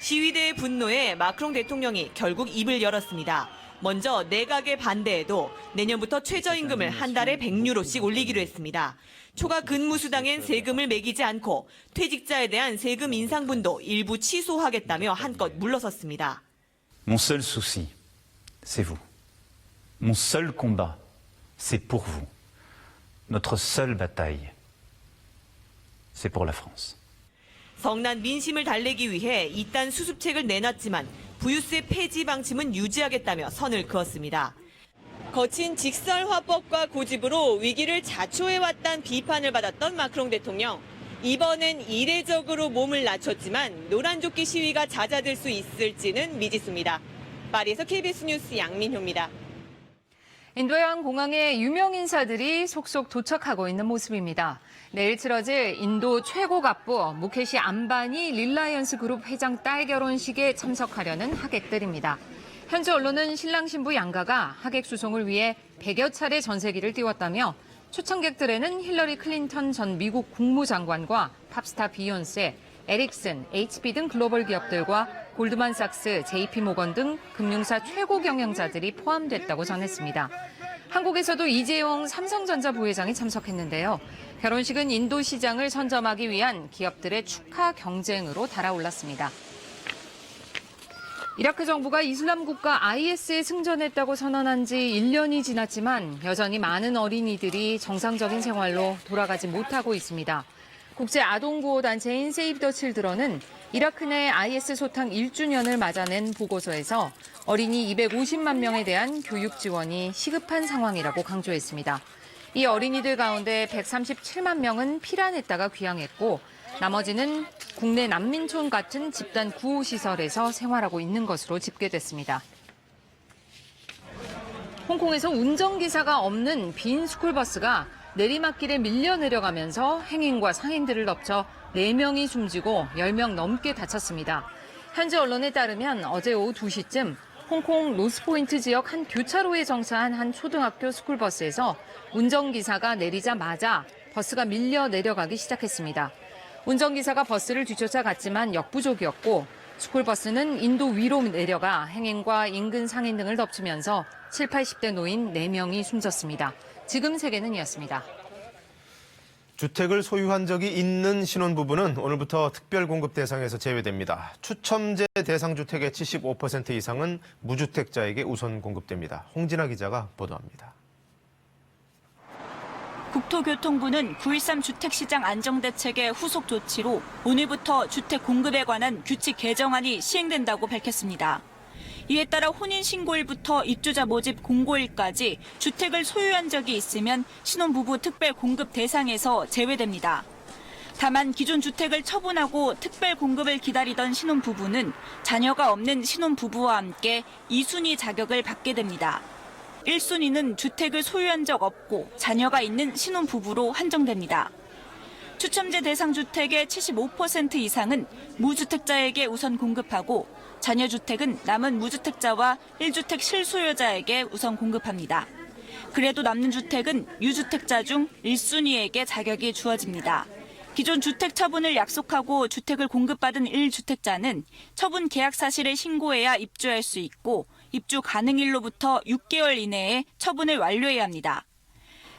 시위대의 분노에 마크롱 대통령이 결국 입을 열었습니다. 먼저 내각의 반대에도 내년부터 최저임금을 한 달에 100유로씩 올리기로 했습니다. 초과 근무 수당엔 세금을 매기지 않고 퇴직자에 대한 세금 인상분도 일부 취소하겠다며 한껏 물러섰습니다. Mon seul souci, c'est vous. Mon seul combat, c'est pour vous. Notre seule bataille, c'est pour la France. 성난 민심을 달래기 위해 이딴 수습책을 내놨지만 부유세 폐지 방침은 유지하겠다며 선을 그었습니다. 거친 직설화법과 고집으로 위기를 자초해왔다는 비판을 받았던 마크롱 대통령. 이번엔 이례적으로 몸을 낮췄지만 노란조끼 시위가 잦아들 수 있을지는 미지수입니다. 파리에서 KBS 뉴스 양민효입니다. 인도의 한 공항에 유명 인사들이 속속 도착하고 있는 모습입니다. 내일 치러질 인도 최고 갑부 무케시 암바니 릴라이언스 그룹 회장 딸 결혼식에 참석하려는 하객들입니다. 현지 언론은 신랑 신부 양가가 하객 수송을 위해 100여 차례 전세기를 띄웠다며 초청객들에는 힐러리 클린턴 전 미국 국무장관과 팝스타 비욘세, 에릭슨, HP 등 글로벌 기업들과 골드만삭스, JP모건 등 금융사 최고 경영자들이 포함됐다고 전했습니다. 한국에서도 이재용 삼성전자 부회장이 참석했는데요. 결혼식은 인도 시장을 선점하기 위한 기업들의 축하 경쟁으로 달아올랐습니다. 이라크 정부가 이슬람 국가 IS에 승전했다고 선언한 지 1년이 지났지만 여전히 많은 어린이들이 정상적인 생활로 돌아가지 못하고 있습니다. 국제 아동구호단체인 세이브 더 칠드런은 이라크 내 IS 소탕 1주년을 맞아낸 보고서에서 어린이 250만 명에 대한 교육 지원이 시급한 상황이라고 강조했습니다. 이 어린이들 가운데 137만 명은 피란했다가 귀향했고 나머지는 국내 난민촌 같은 집단 구호시설에서 생활하고 있는 것으로 집계됐습니다. 홍콩에서 운전기사가 없는 빈 스쿨버스가 내리막길에 밀려 내려가면서 행인과 상인들을 덮쳐 4명이 숨지고 10명 넘게 다쳤습니다. 현지 언론에 따르면 어제 오후 2시쯤 홍콩 로스포인트 지역 한 교차로에 정차한 한 초등학교 스쿨버스에서 운전기사가 내리자마자 버스가 밀려 내려가기 시작했습니다. 운전기사가 버스를 뒤쫓아 갔지만 역부족이었고 스쿨버스는 인도 위로 내려가 행인과 인근 상인 등을 덮치면서 7, 80대 노인 4명이 숨졌습니다. 지금 세계는 이었습니다. 주택을 소유한 적이 있는 신혼부부는 오늘부터 특별공급 대상에서 제외됩니다. 추첨제 대상 주택의 75% 이상은 무주택자에게 우선 공급됩니다. 홍진아 기자가 보도합니다. 국토교통부는 9.13 주택시장 안정대책의 후속 조치로 오늘부터 주택 공급에 관한 규칙 개정안이 시행된다고 밝혔습니다. 이에 따라 혼인신고일부터 입주자 모집 공고일까지 주택을 소유한 적이 있으면 신혼부부 특별공급 대상에서 제외됩니다. 다만 기존 주택을 처분하고 특별공급을 기다리던 신혼부부는 자녀가 없는 신혼부부와 함께 2순위 자격을 받게 됩니다. 1순위는 주택을 소유한 적 없고 자녀가 있는 신혼부부로 한정됩니다. 추첨제 대상 주택의 75% 이상은 무주택자에게 우선 공급하고 잔여 주택은 남은 무주택자와 1주택 실소유자에게 우선 공급합니다. 그래도 남는 주택은 유주택자 중 1순위에게 자격이 주어집니다. 기존 주택 처분을 약속하고 주택을 공급받은 1주택자는 처분 계약 사실을 신고해야 입주할 수 있고 입주 가능일로부터 6개월 이내에 처분을 완료해야 합니다.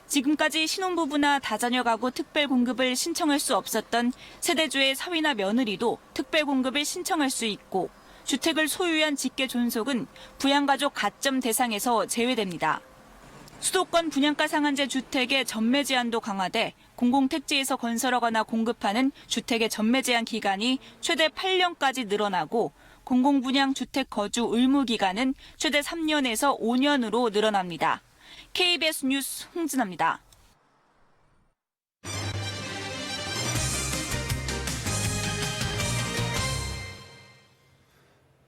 지금까지 신혼부부나 다자녀 가구 특별 공급을 신청할 수 없었던 세대주의 사위나 며느리도 특별 공급을 신청할 수 있고 주택을 소유한 직계 존속은 부양가족 가점 대상에서 제외됩니다. 수도권 분양가 상한제 주택의 전매 제한도 강화돼 공공택지에서 건설하거나 공급하는 주택의 전매 제한 기간이 최대 8년까지 늘어나고 공공분양 주택 거주 의무 기간은 최대 3년에서 5년으로 늘어납니다. KBS 뉴스 홍진아입니다.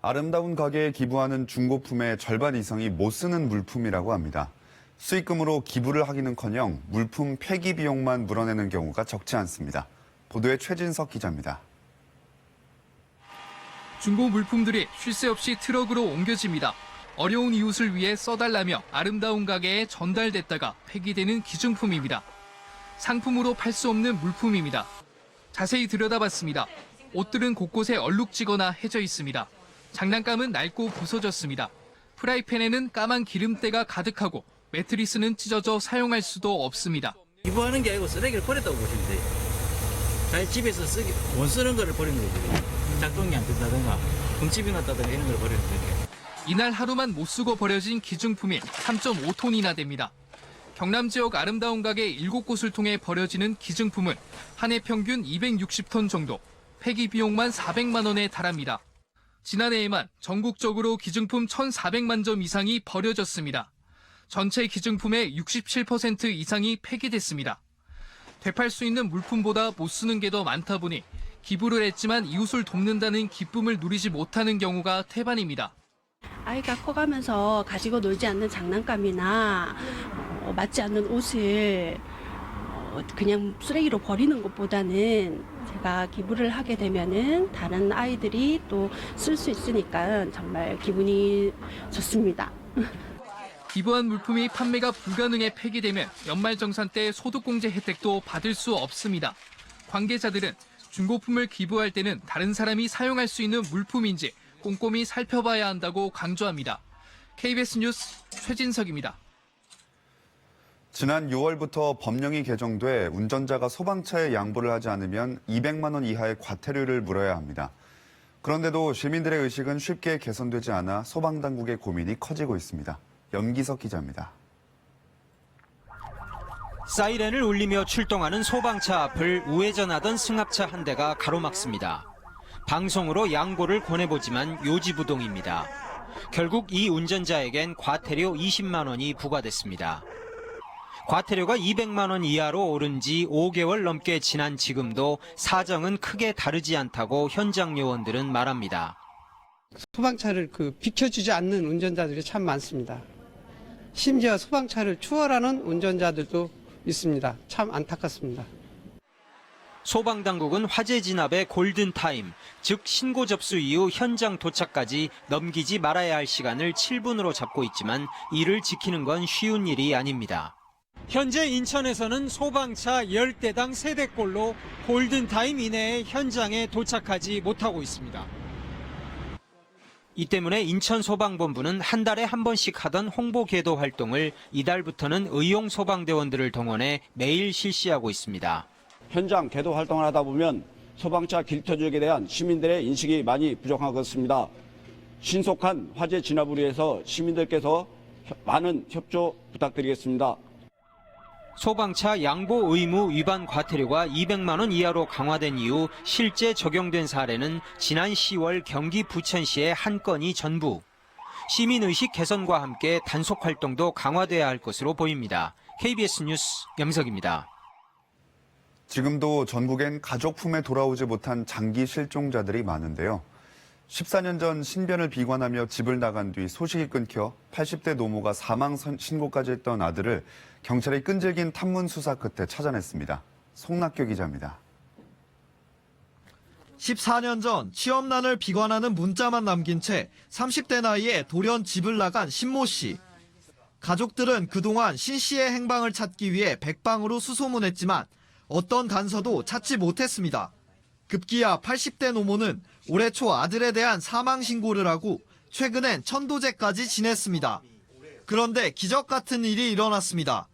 아름다운 가게에 기부하는 중고품의 절반 이상이 못 쓰는 물품이라고 합니다. 수익금으로 기부를 하기는커녕 물품 폐기 비용만 물어내는 경우가 적지 않습니다. 보도에 최진석 기자입니다. 중고 물품들이 쉴 새 없이 트럭으로 옮겨집니다. 어려운 이웃을 위해 써달라며 아름다운 가게에 전달됐다가 폐기되는 기증품입니다. 상품으로 팔 수 없는 물품입니다. 자세히 들여다봤습니다. 옷들은 곳곳에 얼룩지거나 해져 있습니다. 장난감은 낡고 부서졌습니다. 프라이팬에는 까만 기름때가 가득하고 매트리스는 찢어져 사용할 수도 없습니다. 기부하는 게 아니고 쓰레기를 버렸다고 보시면 돼요. 자기 집에서 못 쓰는 거를 버리는 거죠. 작동이 안 된다든가 흠집이 났다든가 이런 걸 버리는 거예요. 이날 하루만 못 쓰고 버려진 기증품이 3.5톤이나 됩니다. 경남 지역 아름다운 가게 7곳을 통해 버려지는 기증품은 한 해 평균 260톤 정도, 폐기 비용만 400만 원에 달합니다. 지난해에만 전국적으로 기증품 1,400만 점 이상이 버려졌습니다. 전체 기증품의 67% 이상이 폐기됐습니다. 되팔 수 있는 물품보다 못 쓰는 게 더 많다 보니 기부를 했지만 이웃을 돕는다는 기쁨을 누리지 못하는 경우가 태반입니다. 아이가 커가면서 가지고 놀지 않는 장난감이나 맞지 않는 옷을 그냥 쓰레기로 버리는 것보다는 제가 기부를 하게 되면은 다른 아이들이 또 쓸 수 있으니까 정말 기분이 좋습니다. 기부한 물품이 판매가 불가능해 폐기되면 연말정산 때 소득공제 혜택도 받을 수 없습니다. 관계자들은 중고품을 기부할 때는 다른 사람이 사용할 수 있는 물품인지 꼼꼼히 살펴봐야 한다고 강조합니다. KBS 뉴스 최진석입니다. 지난 6월부터 법령이 개정돼 운전자가 소방차에 양보를 하지 않으면 200만 원 이하의 과태료를 물어야 합니다. 그런데도 시민들의 의식은 쉽게 개선되지 않아 소방당국의 고민이 커지고 있습니다. 연기석 기자입니다. 사이렌을 울리며 출동하는 소방차 앞을 우회전하던 승합차 한 대가 가로막습니다. 방송으로 양보를 권해보지만 요지부동입니다. 결국 이 운전자에겐 과태료 20만 원이 부과됐습니다. 과태료가 200만 원 이하로 오른 지 5개월 넘게 지난 지금도 사정은 크게 다르지 않다고 현장 요원들은 말합니다. 소방차를 비켜주지 않는 운전자들이 참 많습니다. 심지어 소방차를 추월하는 운전자들도 있습니다. 참 안타깝습니다. 소방당국은 화재 진압의 골든타임, 즉 신고 접수 이후 현장 도착까지 넘기지 말아야 할 시간을 7분으로 잡고 있지만 이를 지키는 건 쉬운 일이 아닙니다. 현재 인천에서는 소방차 10대당 3대꼴로 골든타임 이내에 현장에 도착하지 못하고 있습니다. 이 때문에 인천소방본부는 한 달에 한 번씩 하던 홍보 계도 활동을 이달부터는 의용 소방대원들을 동원해 매일 실시하고 있습니다. 현장 계도 활동을 하다 보면 소방차 길터지에 대한 시민들의 인식이 많이 부족한 것 같습니다. 신속한 화재 진압을 위해서 시민들께서 많은 협조 부탁드리겠습니다. 소방차 양보 의무 위반 과태료가 200만 원 이하로 강화된 이후 실제 적용된 사례는 지난 10월 경기 부천시의 한 건이 전부. 시민의식 개선과 함께 단속 활동도 강화돼야 할 것으로 보입니다. KBS 뉴스 염석입니다. 지금도 전국엔 가족품에 돌아오지 못한 장기 실종자들이 많은데요. 14년 전 신변을 비관하며 집을 나간 뒤 소식이 끊겨 80대 노모가 사망 신고까지 했던 아들을 경찰이 끈질긴 탐문 수사 끝에 찾아냈습니다. 송낙교 기자입니다. 14년 전 취업난을 비관하는 문자만 남긴 채 30대 나이에 돌연 집을 나간 신모 씨. 가족들은 그동안 신 씨의 행방을 찾기 위해 백방으로 수소문했지만 어떤 단서도 찾지 못했습니다. 급기야 80대 노모는 올해 초 아들에 대한 사망 신고를 하고 최근엔 천도제까지 지냈습니다. 그런데 기적 같은 일이 일어났습니다.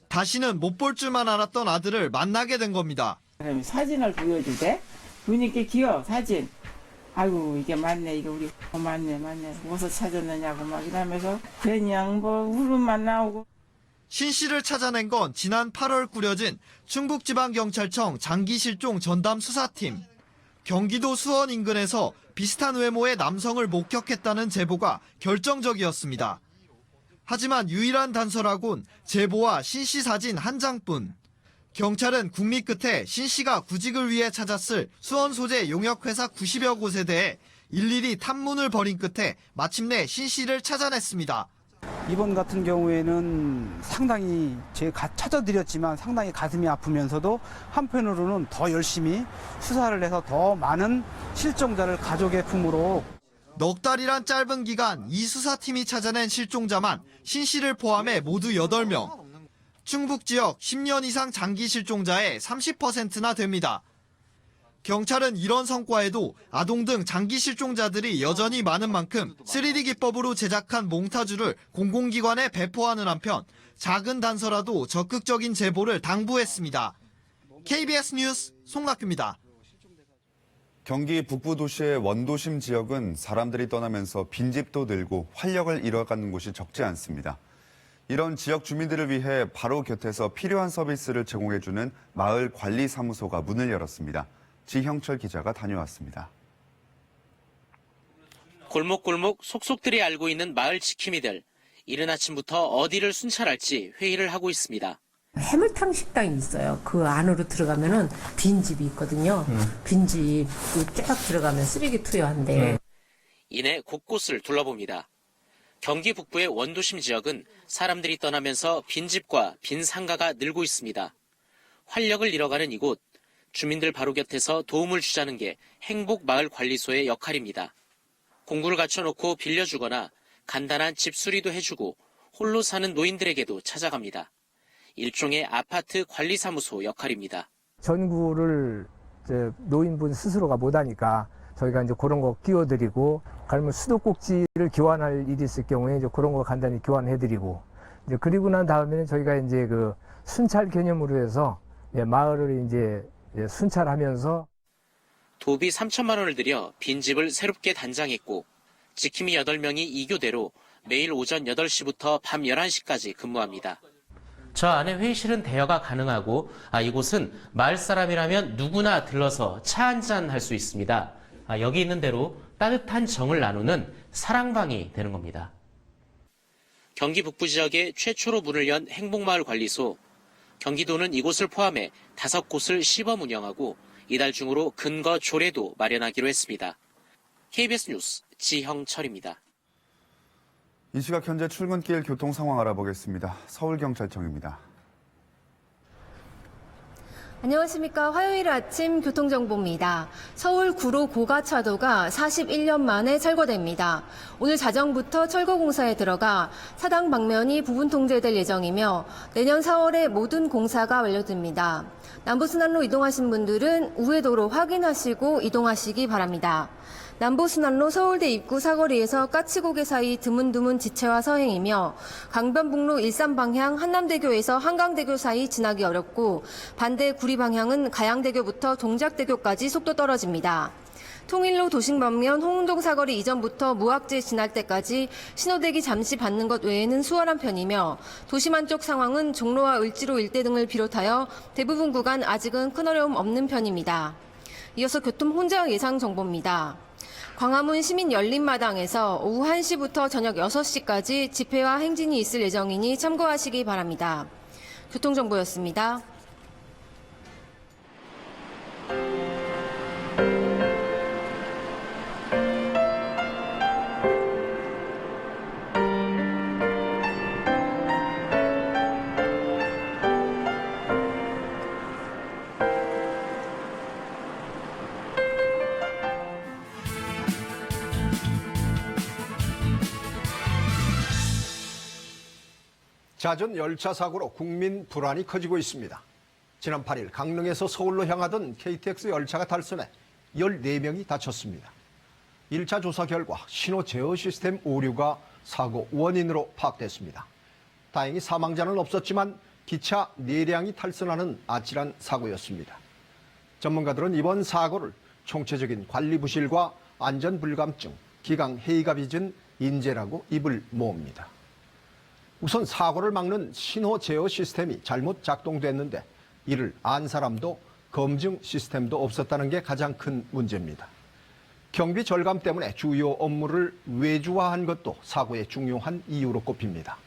다시는 못 볼 줄만 알았던 아들을 만나게 된 겁니다. 사진을 보여주대. 보니까 귀여워, 사진. 아이고, 이게 맞네, 이게 우리 맞네. 어디서 찾았느냐고 막 이러면서 그냥 뭐 울음만 나오고. 신 씨를 찾아낸 건 지난 8월 꾸려진 충북지방경찰청 장기실종 전담 수사팀. 경기도 수원 인근에서 비슷한 외모의 남성을 목격했다는 제보가 결정적이었습니다. 하지만 유일한 단서라곤 제보와 신 씨 사진 한 장뿐. 경찰은 국리 끝에 신 씨가 구직을 위해 찾았을 수원 소재 용역회사 90여 곳에 대해 일일이 탐문을 벌인 끝에 마침내 신 씨를 찾아냈습니다. 이번 같은 경우에는 상당히 제가 찾아드렸지만 상당히 가슴이 아프면서도 한편으로는 더 열심히 수사를 해서 더 많은 실종자를 가족의 품으로. 넉 달이란 짧은 기간 이 수사팀이 찾아낸 실종자만 신 씨를 포함해 모두 8명. 충북 지역 10년 이상 장기 실종자의 30%나 됩니다. 경찰은 이런 성과에도 아동 등 장기 실종자들이 여전히 많은 만큼 3D 기법으로 제작한 몽타주를 공공기관에 배포하는 한편 작은 단서라도 적극적인 제보를 당부했습니다. KBS 뉴스 송학규입니다. 경기 북부 도시의 원도심 지역은 사람들이 떠나면서 빈집도 늘고 활력을 잃어가는 곳이 적지 않습니다. 이런 지역 주민들을 위해 바로 곁에서 필요한 서비스를 제공해주는 마을 관리 사무소가 문을 열었습니다. 지형철 기자가 다녀왔습니다. 골목골목 속속들이 알고 있는 마을 지킴이들. 이른 아침부터 어디를 순찰할지 회의를 하고 있습니다. 해물탕 식당이 있어요. 그 안으로 들어가면은 빈집이 있거든요. 빈집 쫙 들어가면 쓰레기 투여한대. 이내 곳곳을 둘러봅니다. 경기 북부의 원도심 지역은 사람들이 떠나면서 빈집과 빈 상가가 늘고 있습니다. 활력을 잃어가는 이곳, 주민들 바로 곁에서 도움을 주자는 게 행복마을관리소의 역할입니다. 공구를 갖춰놓고 빌려주거나 간단한 집 수리도 해주고 홀로 사는 노인들에게도 찾아갑니다. 일종의 아파트 관리사무소 역할입니다. 전구를 노인분 스스로가 못하니까 저희가 이제 그런 거 끼워드리고, 아니면 수도꼭지를 교환할 일이 있을 경우에 이제 그런 거 간단히 교환해드리고, 이제 그리고 난 다음에는 저희가 이제 그 순찰 개념으로 해서 마을을 이제 순찰하면서 도비 3천만 원을 들여 빈집을 새롭게 단장했고, 지킴이 8명이 2교대로 매일 오전 8시부터 밤 11시까지 근무합니다. 저 안에 회의실은 대여가 가능하고 이곳은 마을 사람이라면 누구나 들러서 차 한잔 할 수 있습니다. 여기 있는 대로 따뜻한 정을 나누는 사랑방이 되는 겁니다. 경기 북부 지역에 최초로 문을 연 행복마을관리소. 경기도는 이곳을 포함해 5곳을 시범 운영하고 이달 중으로 근거 조례도 마련하기로 했습니다. KBS 뉴스 지형철입니다. 이 시각 현재 출근길 교통 상황 알아보겠습니다. 서울경찰청입니다. 안녕하십니까. 화요일 아침 교통정보입니다. 서울 구로 고가차도가 41년 만에 철거됩니다. 오늘 자정부터 철거공사에 들어가 사당 방면이 부분 통제될 예정이며 내년 4월에 모든 공사가 완료됩니다. 남부순환로 이동하신 분들은 우회도로 확인하시고 이동하시기 바랍니다. 남부순환로 서울대 입구 사거리에서 까치고개 사이 드문드문 지체와 서행이며 강변북로 일산 방향 한남대교에서 한강대교 사이 지나기 어렵고 반대 구리 방향은 가양대교부터 동작대교까지 속도 떨어집니다. 통일로 도심 방면 홍은동 사거리 이전부터 무학재 지날 때까지 신호대기 잠시 받는 것 외에는 수월한 편이며 도심 안쪽 상황은 종로와 을지로 일대 등을 비롯하여 대부분 구간 아직은 큰 어려움 없는 편입니다. 이어서 교통 혼잡 예상 정보입니다. 광화문 시민 열린마당에서 오후 1시부터 저녁 6시까지 집회와 행진이 있을 예정이니 참고하시기 바랍니다. 교통정보였습니다. 잦은 열차 사고로 국민 불안이 커지고 있습니다. 지난 8일 강릉에서 서울로 향하던 KTX 열차가 탈선해 14명이 다쳤습니다. 1차 조사 결과 신호 제어 시스템 오류가 사고 원인으로 파악됐습니다. 다행히 사망자는 없었지만 기차 4량이 탈선하는 아찔한 사고였습니다. 전문가들은 이번 사고를 총체적인 관리 부실과 안전 불감증, 기강 해이가 빚은 인재라고 입을 모읍니다. 우선 사고를 막는 신호 제어 시스템이 잘못 작동됐는데 이를 안 사람도 검증 시스템도 없었다는 게 가장 큰 문제입니다. 경비 절감 때문에 주요 업무를 외주화한 것도 사고의 중요한 이유로 꼽힙니다.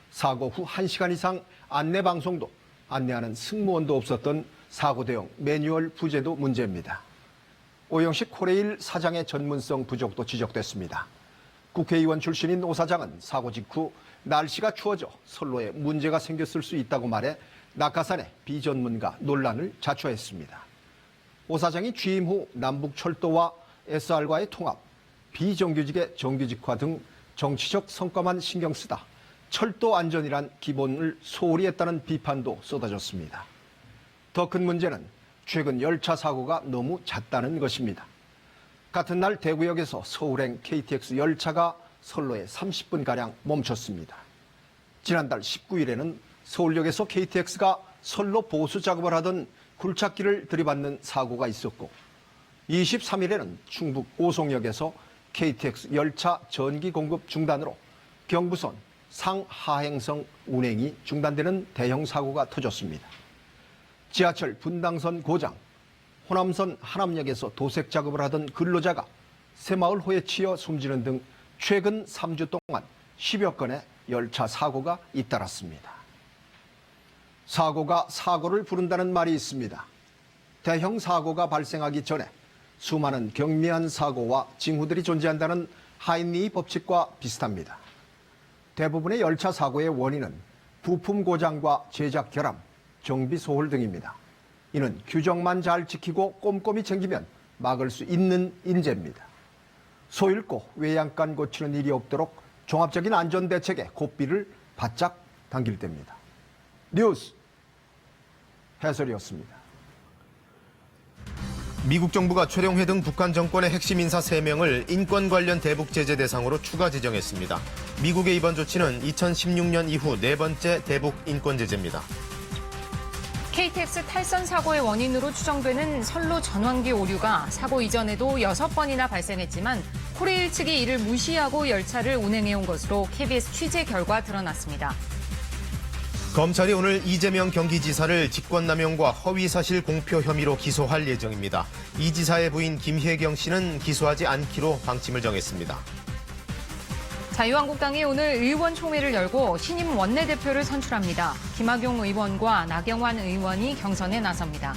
사고 후 1시간 이상 안내 방송도 안내하는 승무원도 없었던 사고 대응 매뉴얼 부재도 문제입니다. 오영식 코레일 사장의 전문성 부족도 지적됐습니다. 국회의원 출신인 오 사장은 사고 직후 날씨가 추워져 선로에 문제가 생겼을 수 있다고 말해 낙하산의 비전문가 논란을 자초했습니다. 오 사장이 취임 후 남북철도와 SR과의 통합, 비정규직의 정규직화 등 정치적 성과만 신경 쓰다 철도 안전이란 기본을 소홀히 했다는 비판도 쏟아졌습니다. 더 큰 문제는 최근 열차 사고가 너무 잦다는 것입니다. 같은 날 대구역에서 서울행 KTX 열차가 선로에 30분가량 멈췄습니다. 지난달 19일에는 서울역에서 KTX가 선로 보수 작업을 하던 굴착기를 들이받는 사고가 있었고 23일에는 충북 오송역에서 KTX 열차 전기 공급 중단으로 경부선 상하행성 운행이 중단되는 대형 사고가 터졌습니다. 지하철 분당선 고장, 호남선 하남역에서 도색 작업을 하던 근로자가 새마을 호에 치여 숨지는 등 최근 3주 동안 10여 건의 열차 사고가 잇따랐습니다. 사고가 사고를 부른다는 말이 있습니다. 대형 사고가 발생하기 전에 수많은 경미한 사고와 징후들이 존재한다는 하인리 법칙과 비슷합니다. 대부분의 열차 사고의 원인은 부품 고장과 제작 결함, 정비 소홀 등입니다. 이는 규정만 잘 지키고 꼼꼼히 챙기면 막을 수 있는 인재입니다. 소 잃고 외양간 고치는 일이 없도록 종합적인 안전대책에 고삐를 바짝 당길 때입니다. 뉴스 해설이었습니다. 미국 정부가 최룡해 등 북한 정권의 핵심 인사 3명을 인권 관련 대북 제재 대상으로 추가 지정했습니다. 미국의 이번 조치는 2016년 이후 4번째 대북 인권 제재입니다. KTX 탈선 사고의 원인으로 추정되는 선로 전원기 오류가 사고 이전에도 6번이나 발생했지만 코레일 측이 이를 무시하고 열차를 운행해온 것으로 KBS 취재 결과 드러났습니다. 검찰이 오늘 이재명 경기지사를 직권남용과 허위사실 공표 혐의로 기소할 예정입니다. 이 지사의 부인 김혜경 씨는 기소하지 않기로 방침을 정했습니다. 자유한국당이 오늘 의원총회를 열고 신임 원내대표를 선출합니다. 김학용 의원과 나경원 의원이 경선에 나섭니다.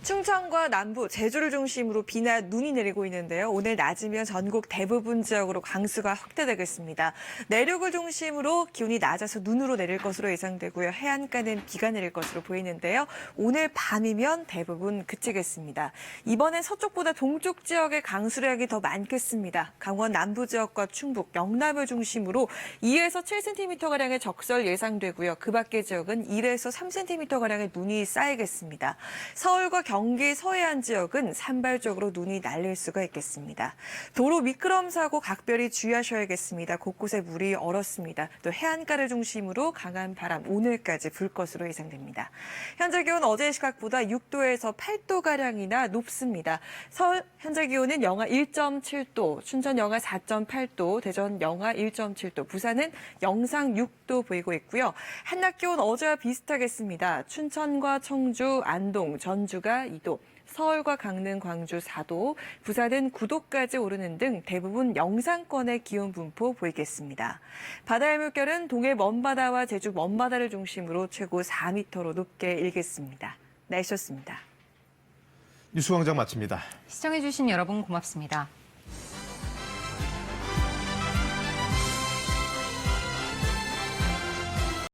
충청과 남부, 제주를 중심으로 비나 눈이 내리고 있는데요. 오늘 낮이면 전국 대부분 지역으로 강수가 확대되겠습니다. 내륙을 중심으로 기온이 낮아서 눈으로 내릴 것으로 예상되고요. 해안가는 비가 내릴 것으로 보이는데요. 오늘 밤이면 대부분 그치겠습니다. 이번엔 서쪽보다 동쪽 지역에 강수량이 더 많겠습니다. 강원 남부 지역과 충북, 영남을 중심으로 2에서 7cm가량의 적설 예상되고요. 그 밖의 지역은 1에서 3cm가량의 눈이 쌓이겠습니다. 서울과 경기 서해안 지역은 산발적으로 눈이 날릴 수가 있겠습니다. 도로 미끄럼 사고 각별히 주의하셔야겠습니다. 곳곳에 물이 얼었습니다. 또 해안가를 중심으로 강한 바람 오늘까지 불 것으로 예상됩니다. 현재 기온 어제 시각보다 6도에서 8도가량이나 높습니다. 서울 현재 기온은 영하 1.7도, 춘천 영하 4.8도, 대전 영하 1.7도, 부산은 영상 6도 보이고 있고요. 한낮 기온 어제와 비슷하겠습니다. 춘천과 청주, 안동, 전주가 2도, 서울과 강릉, 광주 4도, 부산은 9도까지 오르는 등 대부분 영상권의 기온 분포 보이겠습니다. 바다의 물결은 동해 먼바다와 제주 먼바다를 중심으로 최고 4m로 높게 일겠습니다. 날씨였습니다. 뉴스광장 마칩니다. 시청해주신 여러분 고맙습니다.